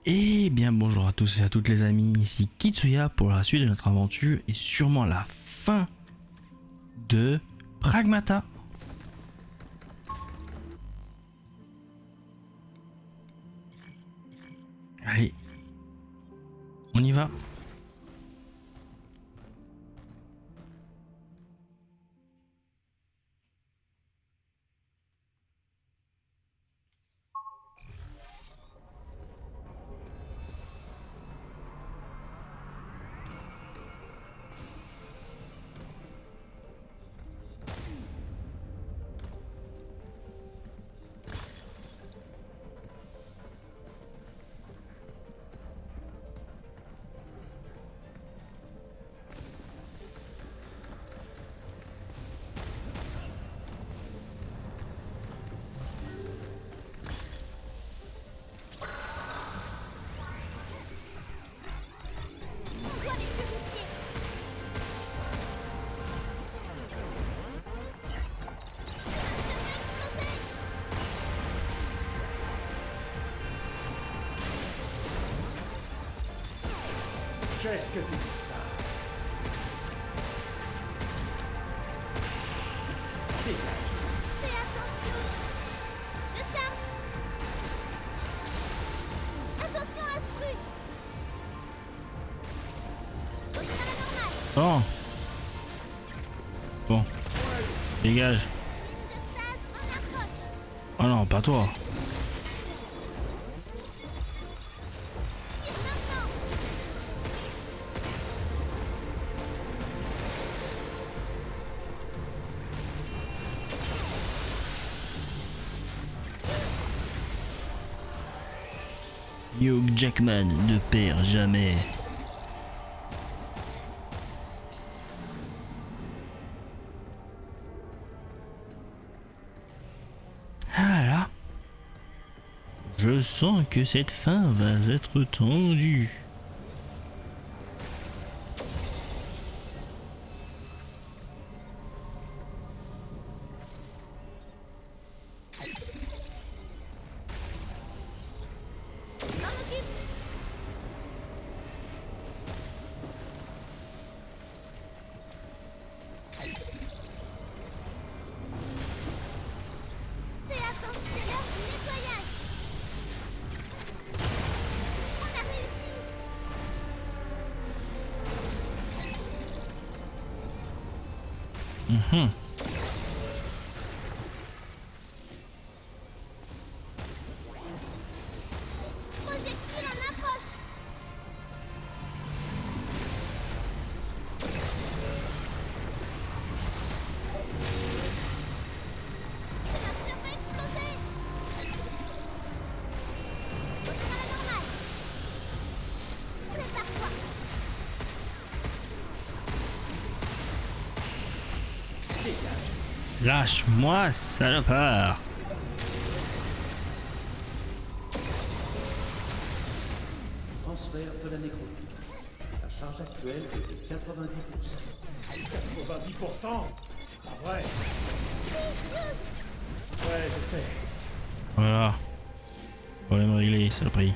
Et bien bonjour à tous et à toutes les amis, ici Kitsuya pour la suite de notre aventure et sûrement la fin de Pragmata. Allez, on y va. Qu'est-ce que tu dis ça? Dégage. Fais attention! Je charge! Attention à ce truc! Au sera normale! Bon, dégage. Ligne de phase en approche! Oh non, pas toi. Tire maintenant! Hugh Jackman ne perd jamais. Ah là. Je sens que cette fin va être tendue. M'en occupe! Fais attention, c'est l'heure du nettoyage! On a réussi! Projectile en approche! Chargeur va exploser! Au sera normale! Prépare-toi! Lâche-moi, salopard. Transfert de la nécrophilie. La charge actuelle est de 90%. 90%? C'est pas vrai. Ouais, je sais. Voilà. Problème réglé, saloperie.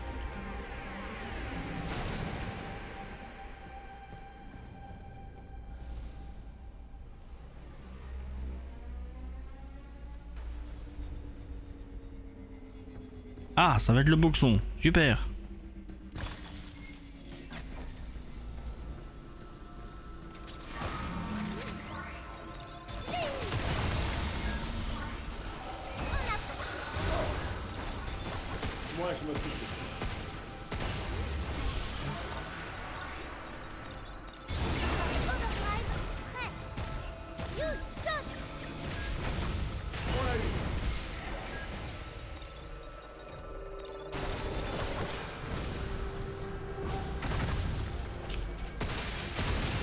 Ah, ça va être le boxon. Super. Moi, je m'occupe de Overdrive, prêt! Youd, saute!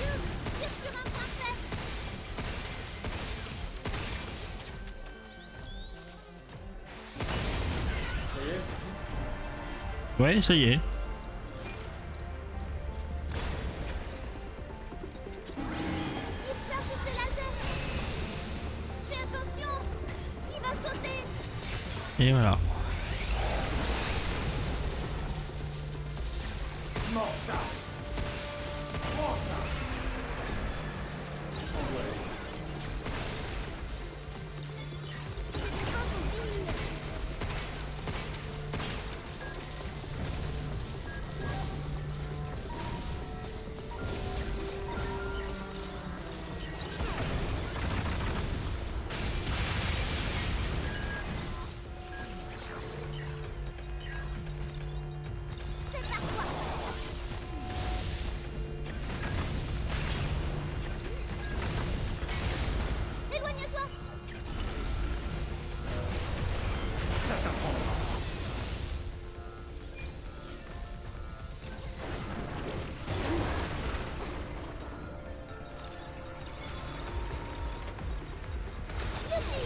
Youd, tire sur un point faible! Ouais, ça y est. Il charge ses lasers! Fais attention! Il va sauter! Et voilà. Éloigne-toi. Youpi.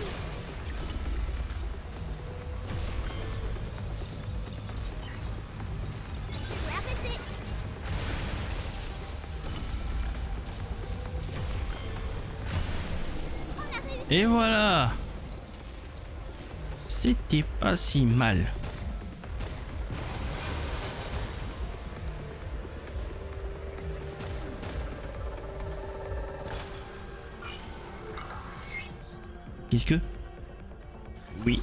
Je vais arrêter. On a réussi. Et voilà. C'était pas si mal. Qu'est-ce que? Oui.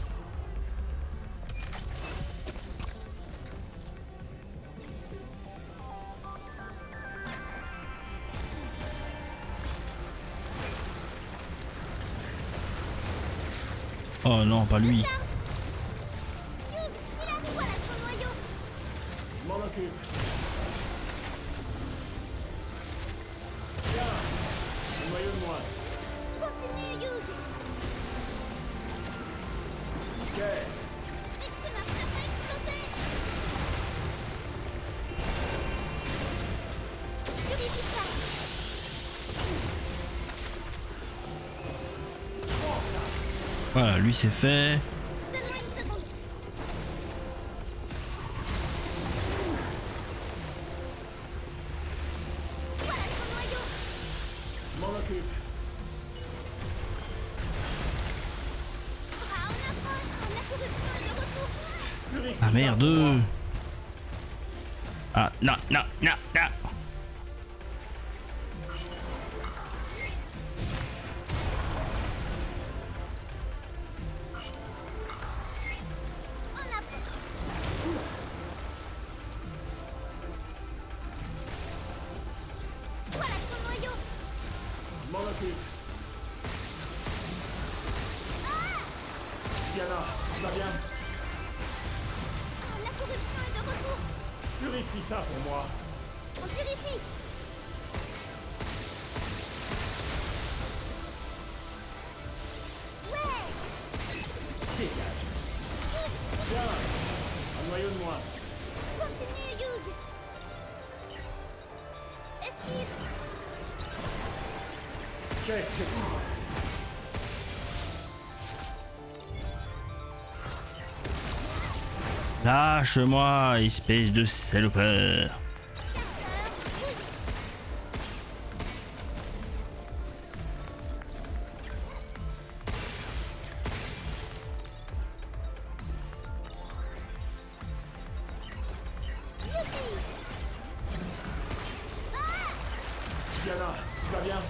Oh non, pas lui. Charge. Hugh, il arrive. Voilà son noyau. Je m'en occupe. Tiens, le noyau de moi. Continue, Hugh. Ok. Excellent, ça va exploser. Je purifie ça. Voilà, lui c'est fait. Donne-moi une seconde. Voilà son noyau. Je m'en occupe. Ah, on approche. La corruption est de retour. Purifie Ah ça merde. pour moi. Ah non, non, non, non. On approche. Voilà son noyau. Je m'en occupe. Diana, tu vas bien? Ah, la corruption est de retour. Purifie ça pour moi. On purifie. Ouais. Dégage. Tiens, un noyau de moi. Continue, Hugh. Esquive. Qu'est-ce que tu... Lâche-moi, espèce de salopeur. Youpi. Diana, tu vas bien?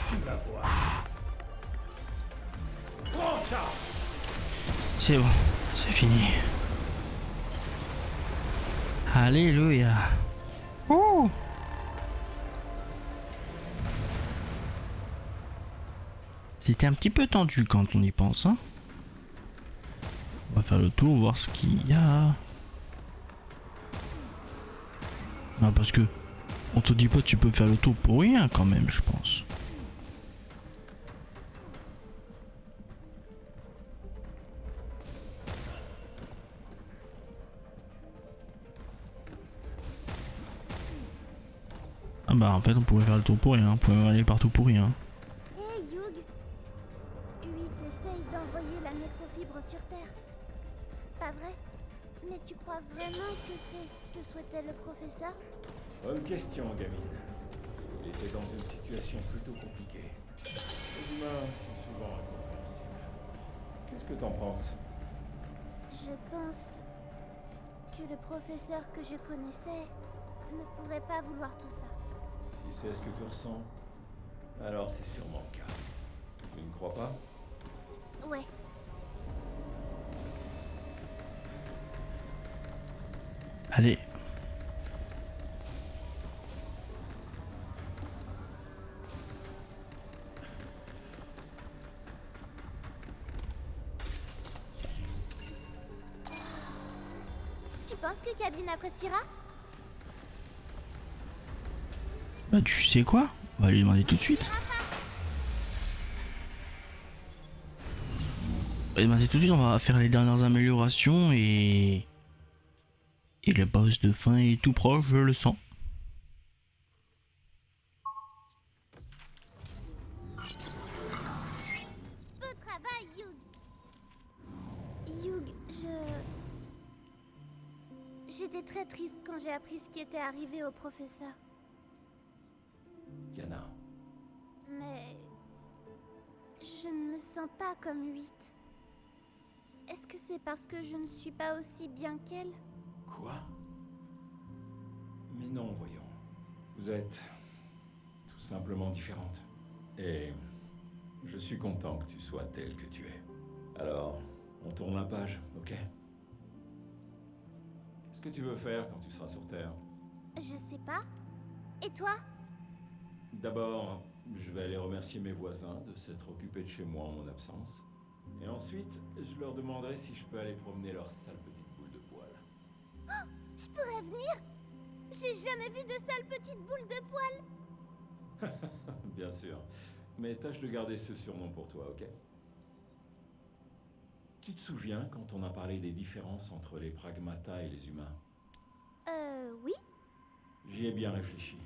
Tu vas voir. Prends ça! C'est bon, c'est fini. Alléluia. Ouh. C'était un petit peu tendu quand on y pense, hein. On va faire le tour, voir ce qu'il y a. Non, parce que on te dit pas tu peux faire le tour pour rien quand même, je pense. Ah bah en fait on pourrait faire le tour pour rien, on pourrait même aller partout pour rien. Hey, Hugh. 8 essaye d'envoyer la nécrofibre sur Terre. Pas vrai? Mais tu crois vraiment que c'est ce que souhaitait le professeur? Bonne question, gamine. Il était dans une situation plutôt compliquée. Les humains sont souvent incompréhensibles. Qu'est-ce que t'en penses? Je pense que le professeur que je connaissais ne pourrait pas vouloir tout ça. Si c'est ce que tu ressens, alors c'est sûrement le cas. Tu ne crois pas? Ouais. Allez. Tu penses que Cabine appréciera? Bah tu sais quoi? On va lui demander tout de suite. On va lui demander tout de suite, on va faire les dernières améliorations et... Et le boss de fin est tout proche, je le sens. Beau travail, Yug. Yug, J'étais très triste quand j'ai appris ce qui était arrivé au professeur. Tiana, Mais... je ne me sens pas comme 8. Est-ce que c'est parce que je ne suis pas aussi bien qu'elle? quoi? Mais non, voyons. Vous êtes tout simplement différentes. Et je suis content que tu sois telle que tu es. Alors, on tourne la page, ok? Qu'est-ce que tu veux faire quand tu seras sur Terre? Je sais pas. Et toi? D'abord, je vais aller remercier mes voisins de s'être occupés de chez moi en mon absence. Et ensuite, je leur demanderai si je peux aller promener leur sale petite boule de poil. Je pourrais venir? J'ai jamais vu de sale petite boule de poil. Bien sûr. Mais tâche de garder ce surnom pour toi, ok? Tu te souviens quand on a parlé des différences entre les pragmata et les humains? Oui. J'y ai bien réfléchi.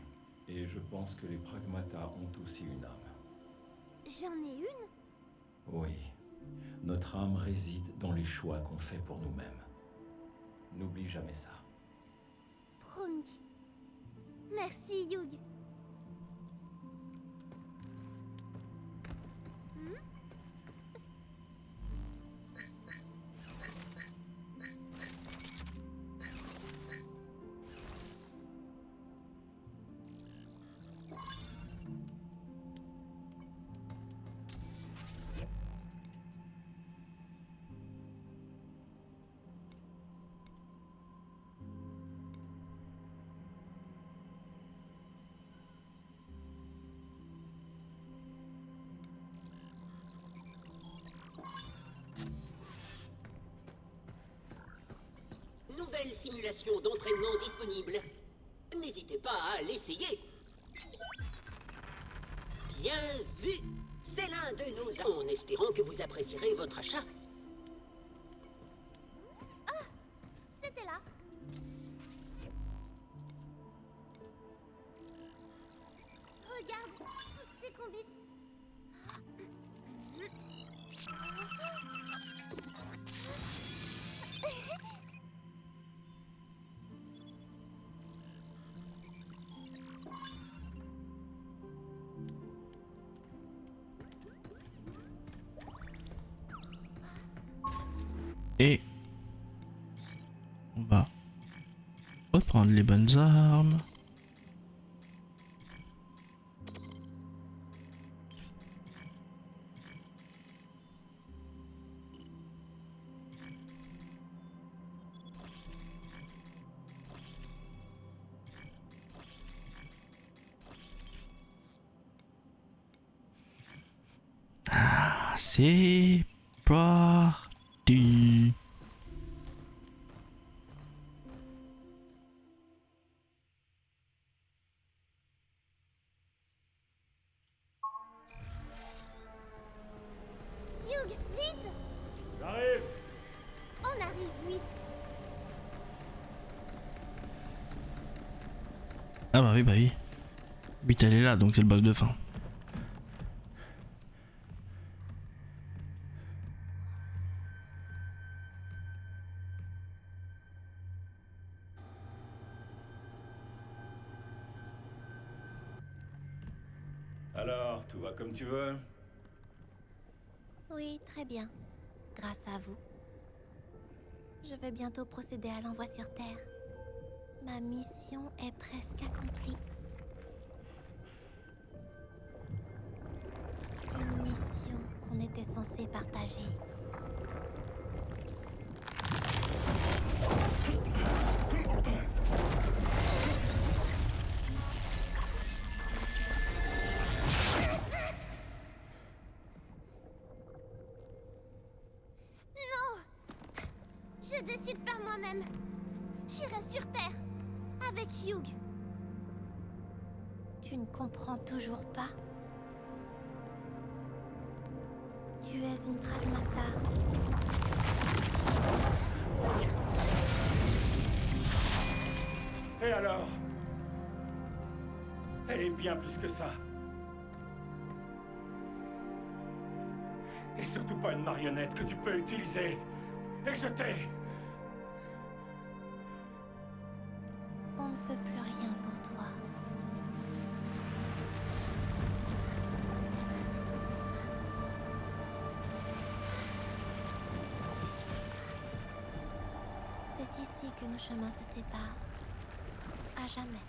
Et je pense que les pragmata ont aussi une âme. J'en ai une? Oui. Notre âme réside dans les choix qu'on fait pour nous-mêmes. N'oublie jamais ça. Promis. Merci, Yug. Nouvelle simulation d'entraînement disponible. N'hésitez pas à l'essayer. Bien vu. C'est l'un de nos... En espérant que vous apprécierez votre achat. C'était là. Regarde, toutes ces combines. Et on va reprendre les bonnes armes. Ah, c'est parti. Yug, vite! J'arrive! On arrive vite. Ah bah oui, bah oui. 8 elle est là, donc c'est le boss de fin. Alors, tout va comme tu veux? Oui, très bien. Grâce à vous. Je vais bientôt procéder à l'envoi sur Terre. Ma mission est presque accomplie. Une mission qu'on était censé partager. Non! Je décide par moi-même. J'irai sur Terre. Avec Hugh. Tu ne comprends toujours pas? Tu es une pragmata. Et alors? Elle est bien plus que ça. Et surtout pas une marionnette que tu peux utiliser et jeter. On ne peut plus rien pour toi. C'est ici que nos chemins se séparent. À jamais.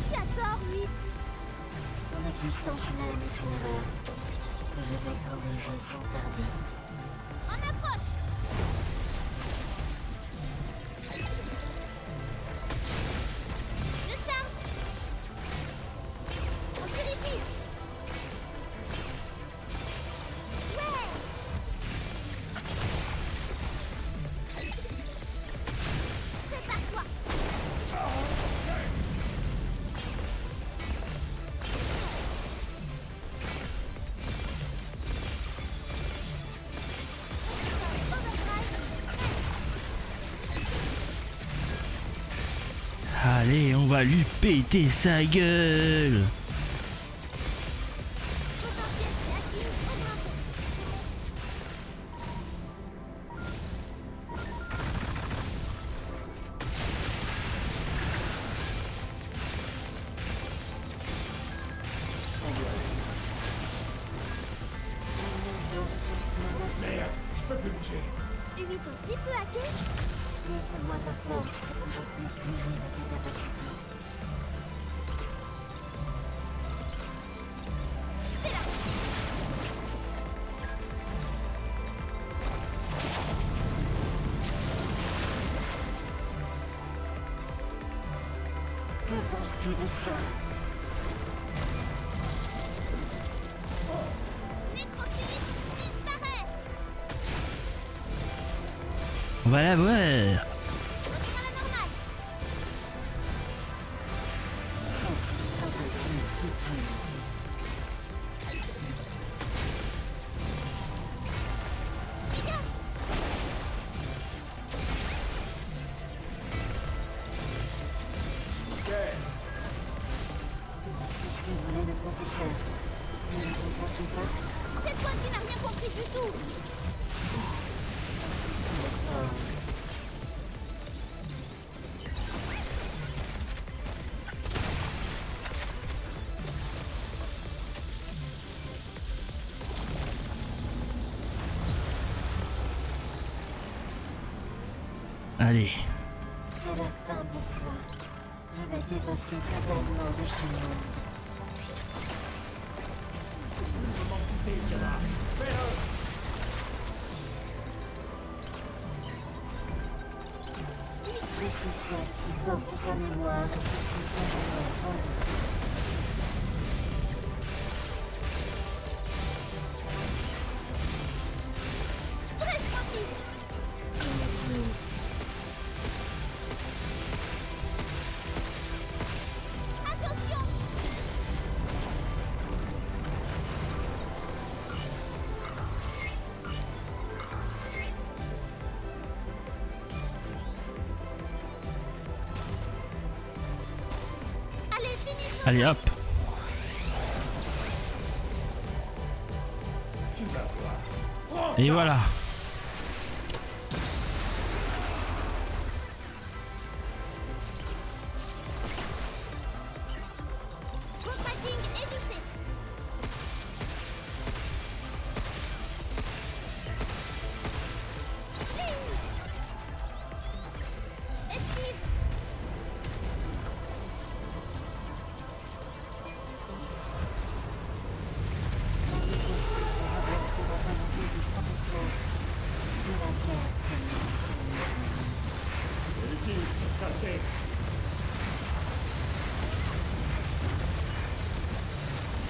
Tu as tort, 8. Ton existence même est une erreur que je vais corriger sans tarder. En approche! Je charge! On vérifie! Ouais! Prépare-toi! Allez, on va lui péter sa gueule. Potentiel réactif augmenté. Merde, je peux plus bouger. 8 aussi peut hacker? Montre-moi ta force pour que je puisse juger de tes capacités. C'est là! Que penses-tu de ça? Nécrophile, disparaît! On va la voir. Retour à la normale! Ok. Qu'est-ce que voulait le professeur? Ne le comprends-tu pas? C'est toi qui n'as rien compris du tout! Allez. C'est la fin pour toi. Je vais t'effacer totalement de ce monde. Le succès qui porte sa mémoire est aussi totalement vendu. Allez hop. Et voilà. Contre-tracking évité. Esquive.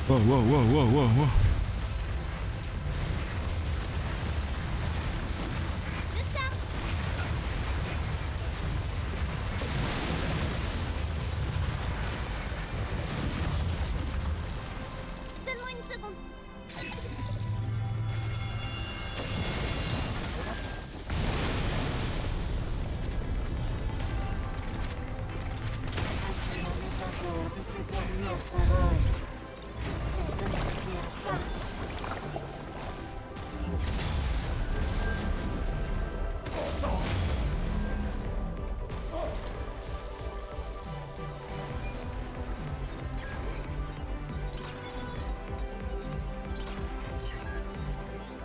Wow, wow, wow, wow, wow, wow. Je charge. Donne-moi une seconde.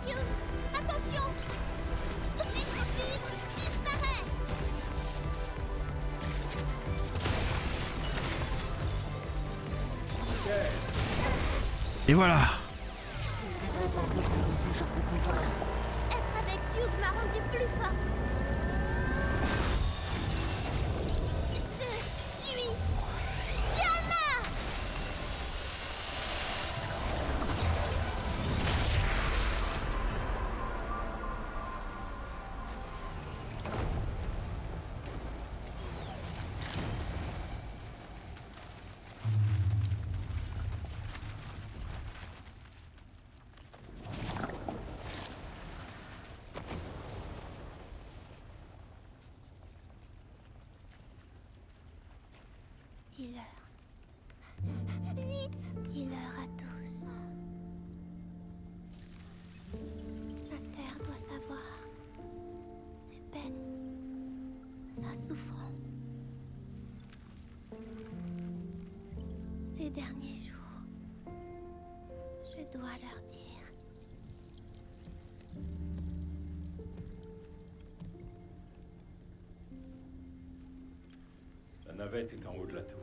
Hugh, attention. Nécrofibre disparaît. Et voilà. Être avec Hugh m'a rendu plus forte. Je suis Diana. Dis-leur. 8. Dis-leur à tous. La terre doit savoir ses peines, sa souffrance. Ces derniers jours, je dois leur dire. La navette est en haut de la tour.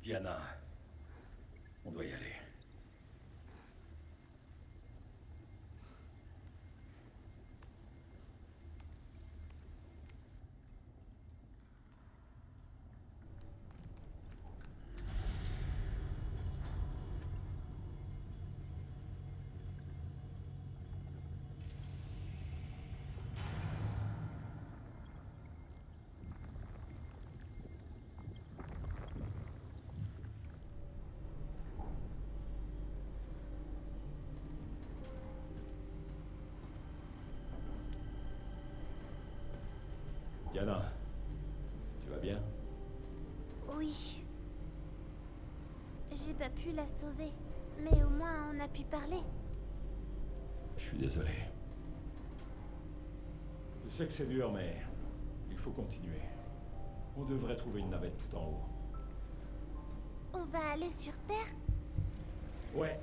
Diana, on doit y aller. Diana, tu vas bien? Oui. J'ai pas pu la sauver, mais au moins on a pu parler. Je suis désolé. Je sais que c'est dur, mais il faut continuer. On devrait trouver une navette tout en haut. On va aller sur Terre? Ouais,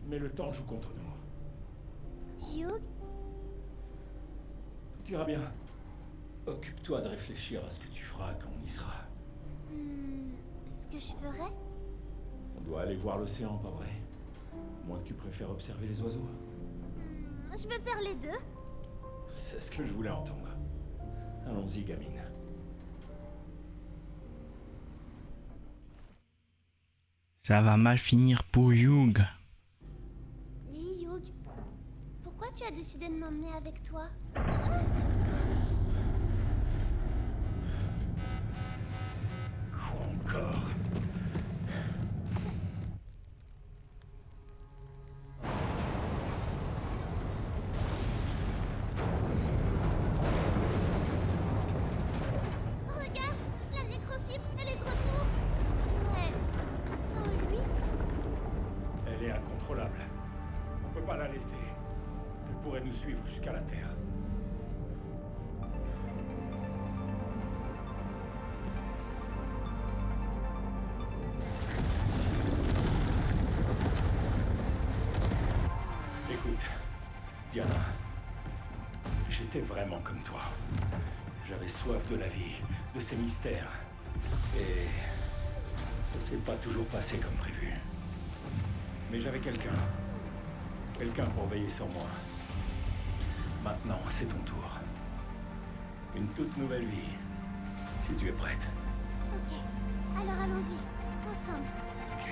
mais le temps joue contre nous. Hugh? Tout ira bien. Occupe-toi de réfléchir à ce que tu feras quand on y sera. Ce que je ferais? On doit aller voir l'océan, pas vrai? Moins que tu préfères observer les oiseaux. Je veux faire les deux. C'est ce que je voulais entendre. Allons-y, gamine. Ça va mal finir pour Hugh. Dis, Hugh, pourquoi tu as décidé de m'emmener avec toi? Quoi encore? nous suivre jusqu'à la Terre. Écoute, Diana, j'étais vraiment comme toi. J'avais soif de la vie, de ses mystères. Et ça s'est pas toujours passé comme prévu. Mais j'avais quelqu'un. Quelqu'un pour veiller sur moi. Maintenant, c'est ton tour. Une toute nouvelle vie. Si tu es prête. Ok, alors allons-y, ensemble. Ok.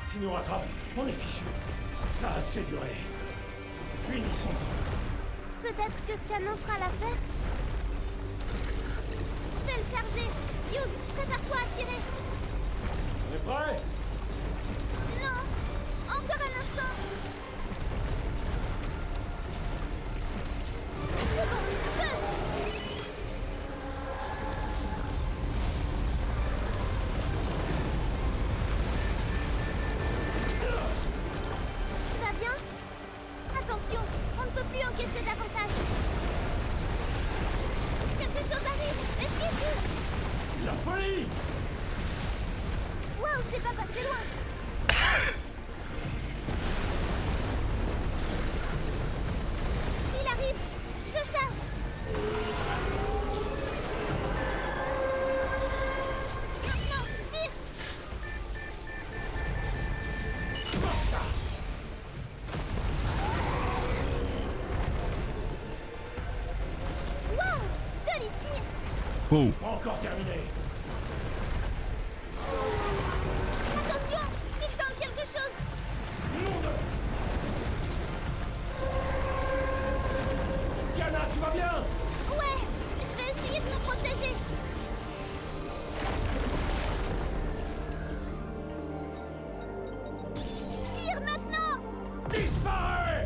S'il nous rattrape, on est fichu. Ça a assez duré. Finissons-en. Peut-être que ce canon fera l'affaire. Je vais le charger. Hugh, prépare-toi à tirer. On est prêt? Non, encore un instant. C'est bon, feu. Tu vas bien? Attention, on ne peut plus encaisser davantage. Quelque chose arrive. Esquive. La folie! Waouh, c'est pas passé loin. Il arrive. Je charge. Maintenant, tire. Waouh, joli tir. Oh, Pas encore terminé. Attention, il tente quelque chose. Nom de... Diana, tu vas bien? Ouais, je vais essayer de me protéger. Tire maintenant. Disparais!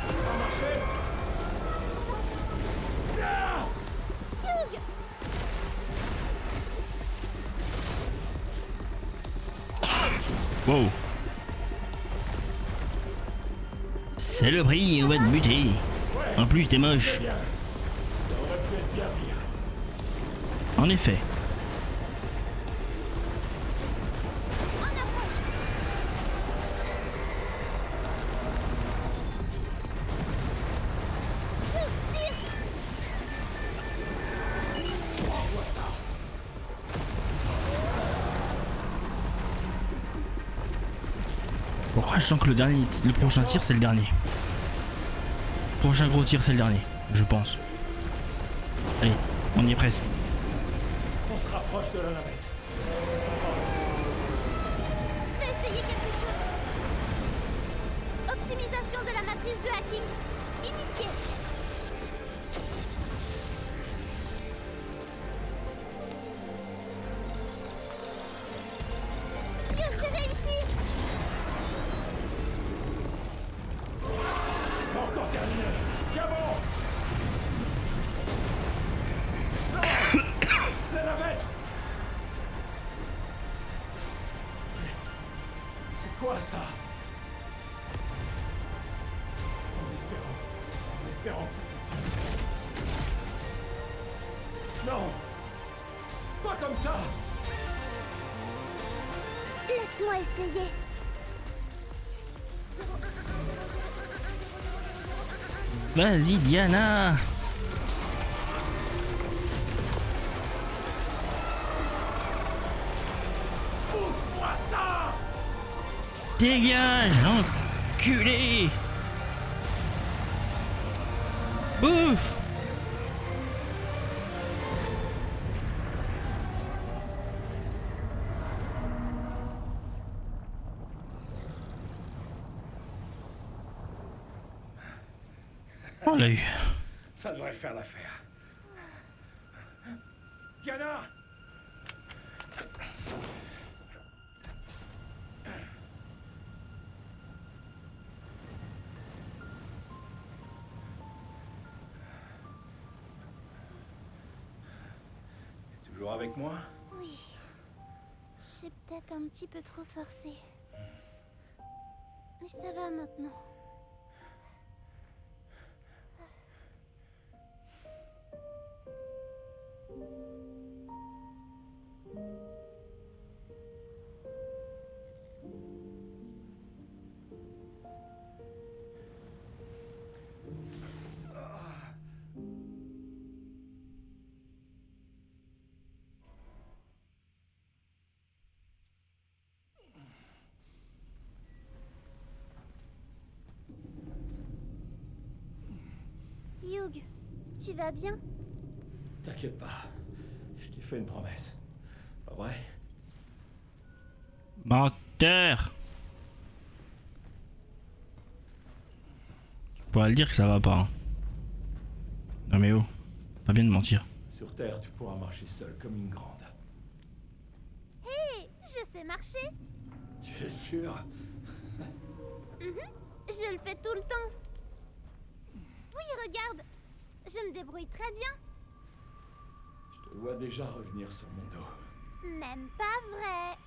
Ça va marcher? Ah! Hugh. wow. C'est le prix, on va te buter. En plus, t'es moche. Bien. Ça aurait pu être bien pire. En effet. En approche. Hugh, tire. Pourquoi je sens que le prochain tir c'est le dernier? Le prochain gros tir c'est le dernier, je pense. Allez, on y est presque. On se rapproche de la navette. Je vais essayer quelque chose. Optimisation de la matrice de hacking. Initiée. Hugh, j'ai réussi. Pas encore terminé. Tiens bon! Non! La navette! C'est quoi ça? En espérant que ça fonctionne. Non! Pas comme ça! Laisse-moi essayer. Vas-y Diana. Pousse-moi ça! Dégage, enculé. Bouffe. On l'a eu. Ça devrait faire l'affaire. Diana! T'es toujours avec moi? Oui. J'ai peut-être un petit peu trop forcé. Mais ça va maintenant. Hugh, tu vas bien? T'inquiète pas. Je t'ai fait une promesse. Pas vrai? Menteur. Tu pourras le dire que ça va pas. Hein. Non mais oh, pas bien de mentir. Sur Terre, tu pourras marcher seul comme une grande. Hé, je sais marcher. Tu es sûr? Je le fais tout le temps. Oui, regarde. Je me débrouille très bien. Je te vois déjà revenir sur mon dos. Même pas vrai.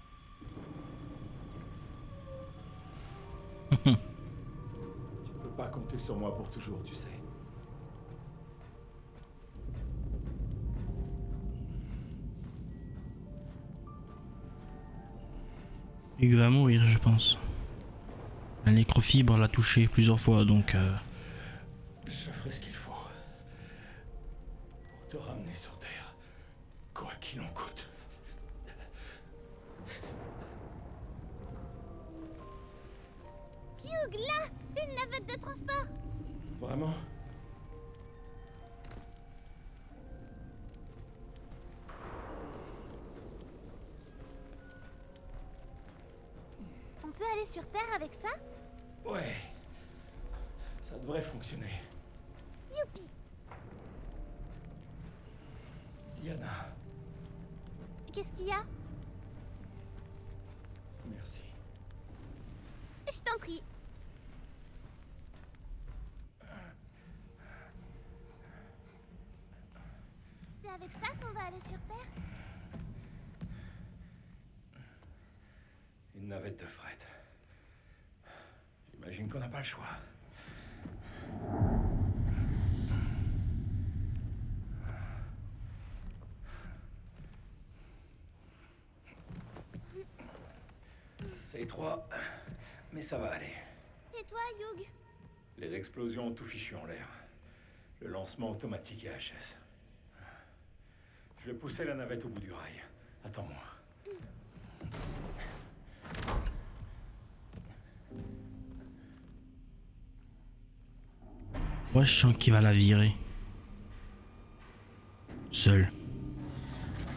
Tu peux pas compter sur moi pour toujours, tu sais. Hugues va mourir, je pense. La nécrofibre l'a touché plusieurs fois, donc... Je ferai ce qu'il faut. Pour te ramener sur Terre. Quoi qu'il en coûte. Hugh, là, une navette de transport. Vraiment? On peut aller sur Terre avec ça? Ouais. Ça devrait fonctionner. Youpi. Diana, Qu'est-ce qu'il y a? merci. Je t'en prie. C'est avec ça qu'on va aller sur Terre? Une navette de fret. J'imagine qu'on n'a pas le choix. C'est étroit, mais ça va aller. Et toi, Hugh? Les explosions ont tout fichu en l'air. Le lancement automatique est HS. Je vais pousser la navette au bout du rail. Attends-moi. Moi je sens qu'il va la virer. Seul.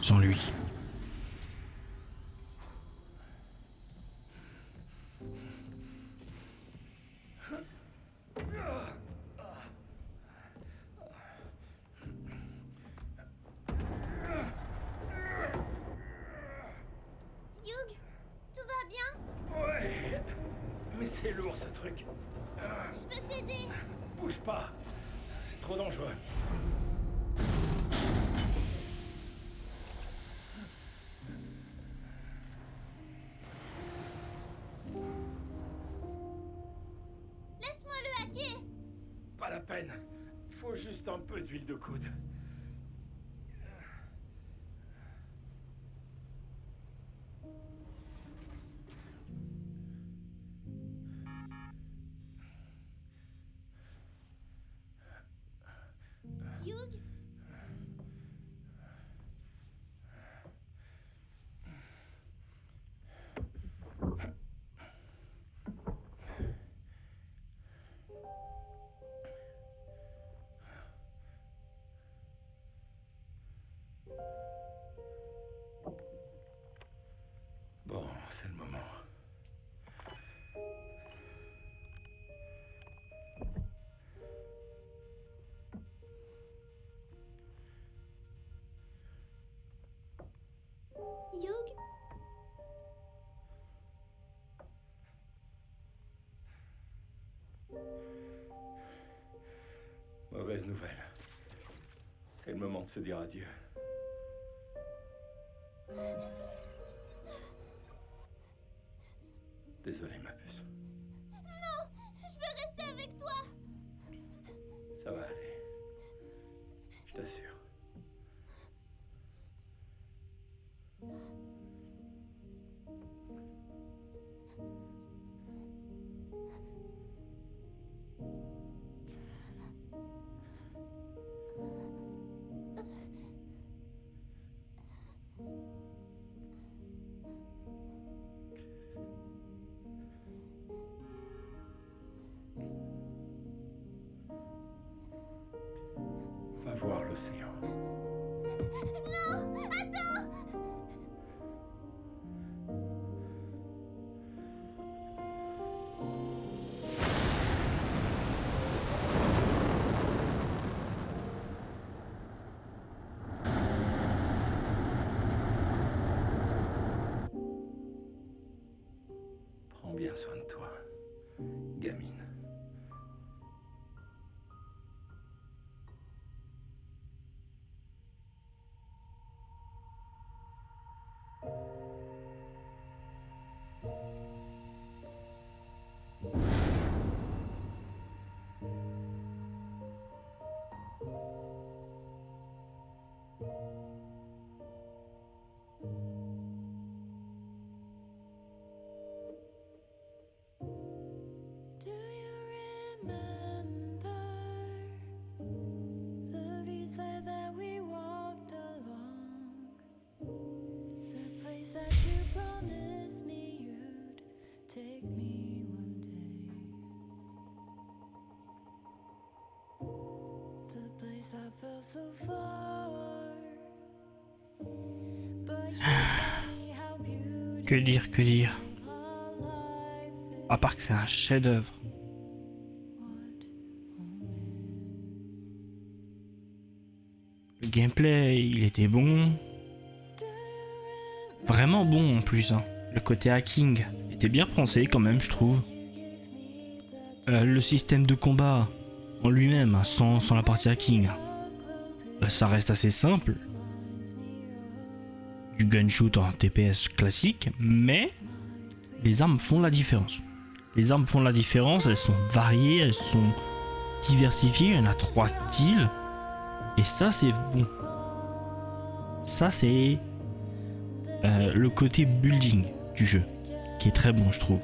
Sans lui. Hugh, tout va bien? Ouais, mais c'est lourd ce truc. Je peux t'aider. Bouge pas. C'est trop dangereux. Laisse-moi le hacker. Pas la peine. Il faut juste un peu d'huile de coude. Hugh? mauvaise nouvelle. C'est le moment de se dire adieu. Désolé, ma puce. Non, je veux rester avec toi. Ça va aller. Je t'assure. Va voir l'océan. Non, attends. Prends bien soin de toi, gamine. Do you remember the reason that we walked along? The place that you promised me you'd take me one day. The place that felt so far. But you tell me how beautiful Que dire, que dire. our life is. À part que c'est un chef-d'œuvre. Le gameplay, il était bon. Vraiment bon en plus. Hein. Le côté hacking était bien pensé quand même, je trouve. Le système de combat en lui-même, hein, sans la partie hacking, ça reste assez simple. Du gun shoot en TPS classique, mais les armes font la différence. Les armes font la différence, elles sont variées, elles sont diversifiées, il y en a 3 styles. Et ça c'est bon. Ça c'est le côté building du jeu, qui est très bon je trouve.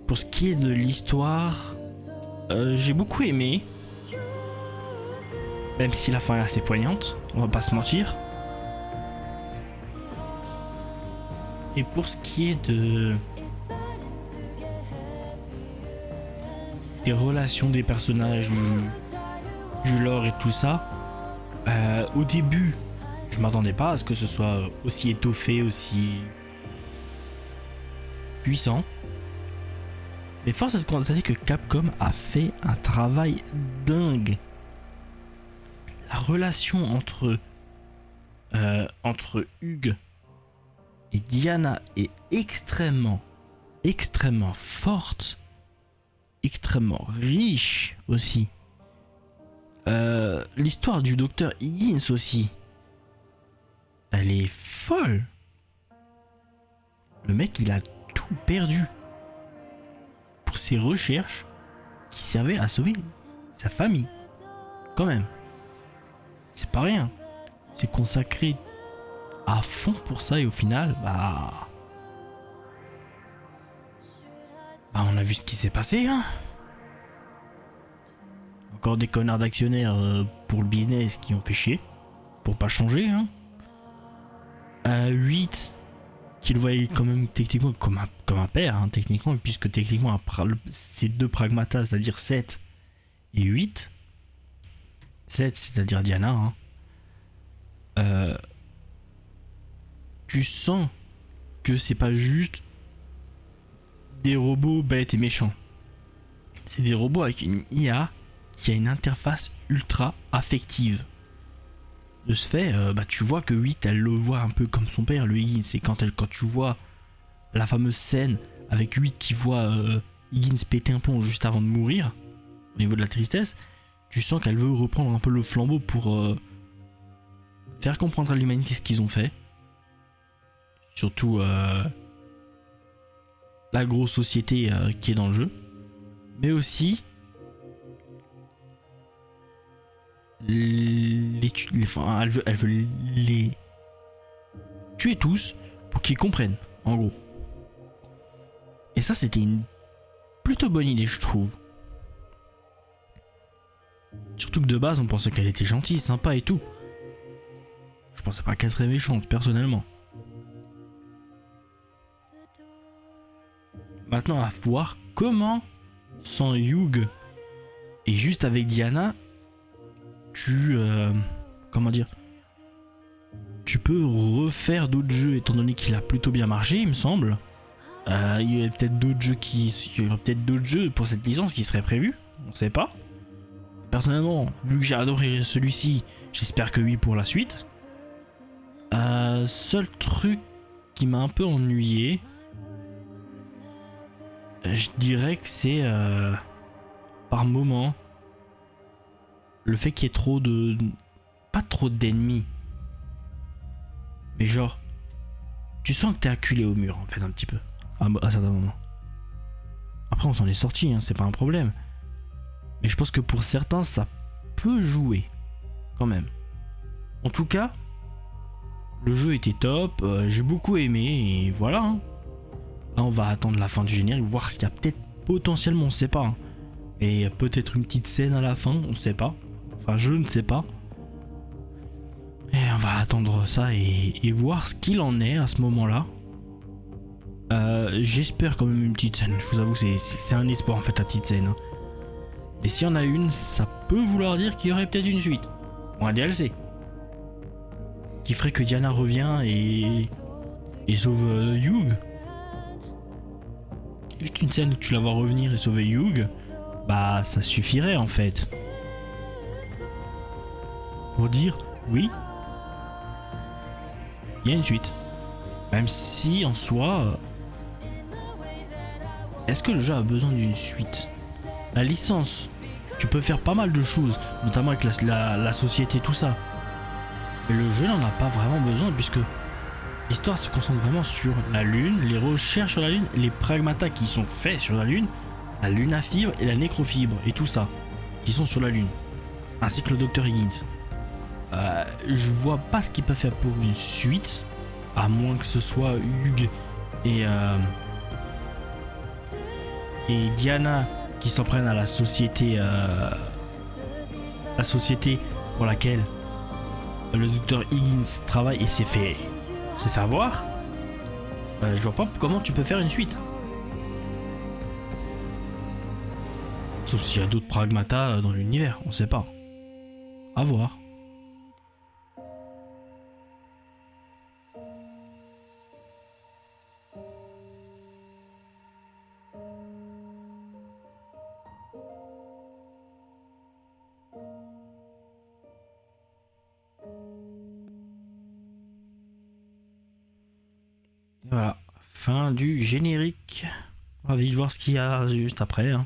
Pour ce qui est de l'histoire, j'ai beaucoup aimé. Même si la fin est assez poignante, on va pas se mentir. Et pour ce qui est des relations des personnages, du lore et tout ça, au début, je m'attendais pas à ce que ce soit aussi étoffé, aussi puissant. Mais force est de constater que Capcom a fait un travail dingue. La relation entre Hugh et Diana est extrêmement forte, extrêmement riche aussi. L'histoire du docteur Higgins aussi, elle est folle. Le mec, il a tout perdu pour ses recherches qui servaient à sauver sa famille. Quand même, c'est pas rien. C'est consacré à fond pour ça et au final, on a vu ce qui s'est passé, hein. Encore des connards d'actionnaires pour le business qui ont fait chier, pour pas changer, hein. 8 qui le voyait quand même techniquement comme un père, hein, techniquement, puisque techniquement c'est 2 pragmatas, c'est-à-dire 7 et 8. 7, c'est-à-dire Diana, hein. Tu sens que c'est pas juste des robots bêtes et méchants. C'est des robots avec une IA qui a une interface ultra affective. De ce fait, tu vois que 8, elle le voit un peu comme son père, le Higgins. C'est quand tu vois la fameuse scène avec 8 qui voit Higgins péter un plomb juste avant de mourir. niveau de la tristesse, tu sens qu'elle veut reprendre un peu le flambeau pour faire comprendre à l'humanité ce qu'ils ont fait. Surtout la grosse société qui est dans le jeu. Mais aussi elle veut les tuer tous pour qu'ils comprennent, en gros. Et ça, c'était une plutôt bonne idée, je trouve. Surtout que de base, on pensait qu'elle était gentille, sympa et tout. Je pensais pas qu'elle serait méchante, personnellement. Maintenant, à voir comment, sans Hugh et juste avec Diana, comment dire, tu peux refaire d'autres jeux, étant donné qu'il a plutôt bien marché, il me semble. Il y aurait peut-être d'autres jeux pour cette licence qui seraient prévus, on sait pas. Personnellement, vu que j'ai adoré celui-ci, j'espère que oui pour la suite. Seul truc qui m'a un peu ennuyé, je dirais que c'est par moment le fait qu'il y ait trop de... pas trop d'ennemis, mais genre tu sens que t'es acculé au mur en fait un petit peu à certains moments. Après on s'en est sorti, hein, c'est pas un problème, mais je pense que pour certains ça peut jouer quand même. En tout cas, le jeu était top, j'ai beaucoup aimé et voilà. Hein. Là on va attendre la fin du générique, voir s'il y a peut-être potentiellement, on sait pas. Hein. Et peut-être une petite scène à la fin, on sait pas. Enfin je ne sais pas. Et on va attendre ça et voir ce qu'il en est à ce moment-là. J'espère quand même une petite scène. Je vous avoue que c'est un espoir en fait la petite scène. Hein. Et s'il y en a une, ça peut vouloir dire qu'il y aurait peut-être une suite. Ou un DLC. Qui ferait que Diana revient et sauve Hugh. Juste une scène où tu la vois revenir et sauver Hugh. Bah ça suffirait en fait. Pour dire oui. Il y a une suite. Même si en soi... est-ce que le jeu a besoin d'une suite? La licence, tu peux faire pas mal de choses, notamment avec la société, tout ça. Mais le jeu n'en a pas vraiment besoin puisque l'histoire se concentre vraiment sur la Lune, les recherches sur la Lune, les pragmatas qui sont faits sur la Lune à fibre et la nécrofibre et tout ça, qui sont sur la Lune. Ainsi que le Dr Higgins. Je vois pas ce qu'ils peuvent faire pour une suite, à moins que ce soit Hugh et Diana qui s'en prennent à la société pour laquelle le Dr Higgins travaille et s'est fait avoir. Je vois pas comment tu peux faire une suite. Sauf s'il y a d'autres pragmatas dans l'univers, on sait pas. À voir. Et voilà, fin du générique. On va vite voir ce qu'il y a juste après. Hein.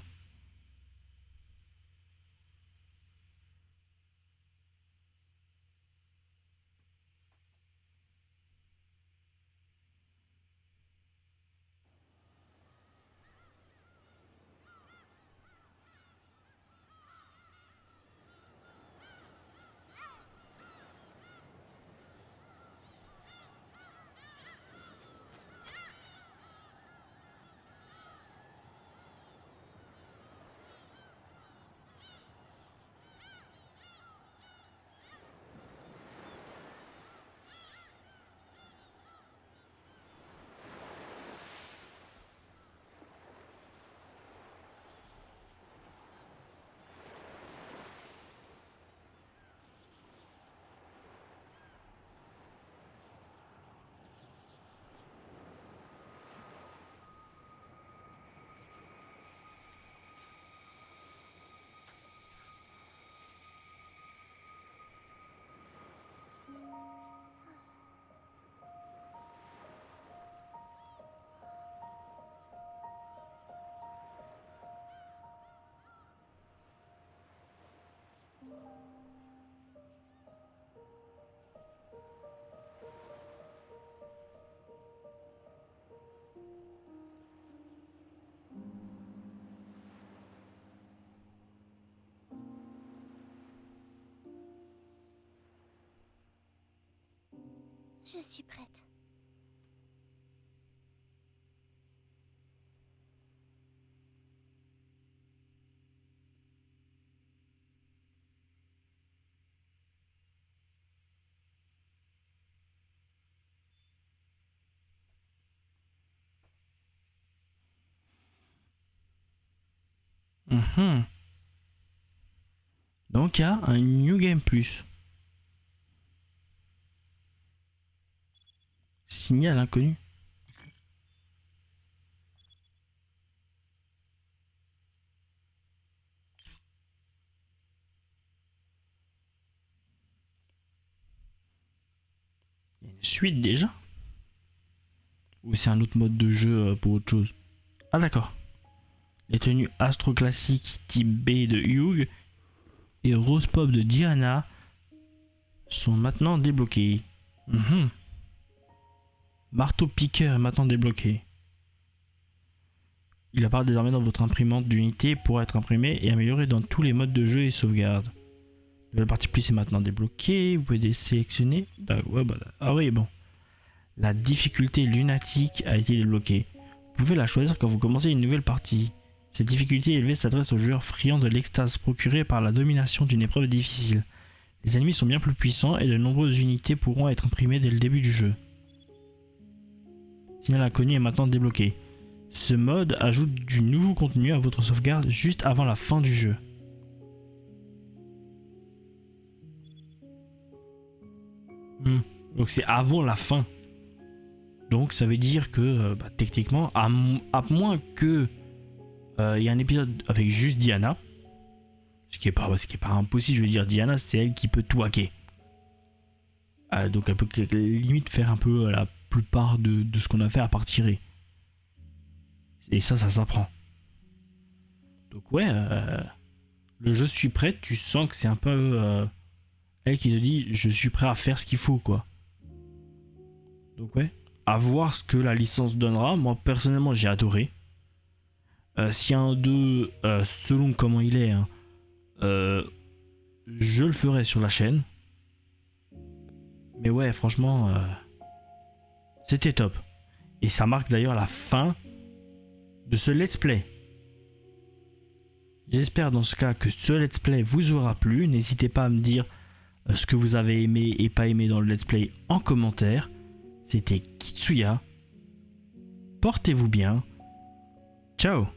Je suis prête. Mhm. Donc il y a un New Game Plus. Signal inconnu. Il y a une suite déjà? Ou c'est un autre mode de jeu pour autre chose? Ah d'accord. Les tenues Astro classiques type B de Hugh et Rose Pop de Diana sont maintenant débloquées. Mhm. Marteau piqueur est maintenant débloqué. Il apparaît désormais dans votre imprimante d'unité pour être imprimé et amélioré dans tous les modes de jeu et sauvegarde. La partie plus est maintenant débloquée. Vous pouvez désélectionner. Ah oui, bon. La difficulté lunatique a été débloquée. Vous pouvez la choisir quand vous commencez une nouvelle partie. Cette difficulté élevée s'adresse aux joueurs friands de l'extase procurée par la domination d'une épreuve difficile. Les ennemis sont bien plus puissants et de nombreuses unités pourront être imprimées dès le début du jeu. Signal inconnu est maintenant débloqué. Ce mode ajoute du nouveau contenu à votre sauvegarde juste avant la fin du jeu. Donc c'est avant la fin. Donc ça veut dire que techniquement, à moins que il y a un épisode avec juste Diana, ce qui est pas impossible, je veux dire, Diana c'est elle qui peut tout hacker. Donc elle peut limite faire un peu la plupart de ce qu'on a fait à part tirer. Et ça s'apprend. Donc ouais, le je suis prêt, tu sens que c'est un peu elle qui te dit je suis prêt à faire ce qu'il faut quoi. Donc ouais, à voir ce que la licence donnera. Moi personnellement j'ai adoré. S'il y a un 2 selon comment il est, hein, je le ferai sur la chaîne. Mais ouais franchement c'était top. Et ça marque d'ailleurs la fin de ce let's play. J'espère dans ce cas que ce let's play vous aura plu. N'hésitez pas à me dire ce que vous avez aimé et pas aimé dans le let's play en commentaire. C'était Kitsuya. Portez-vous bien. Ciao.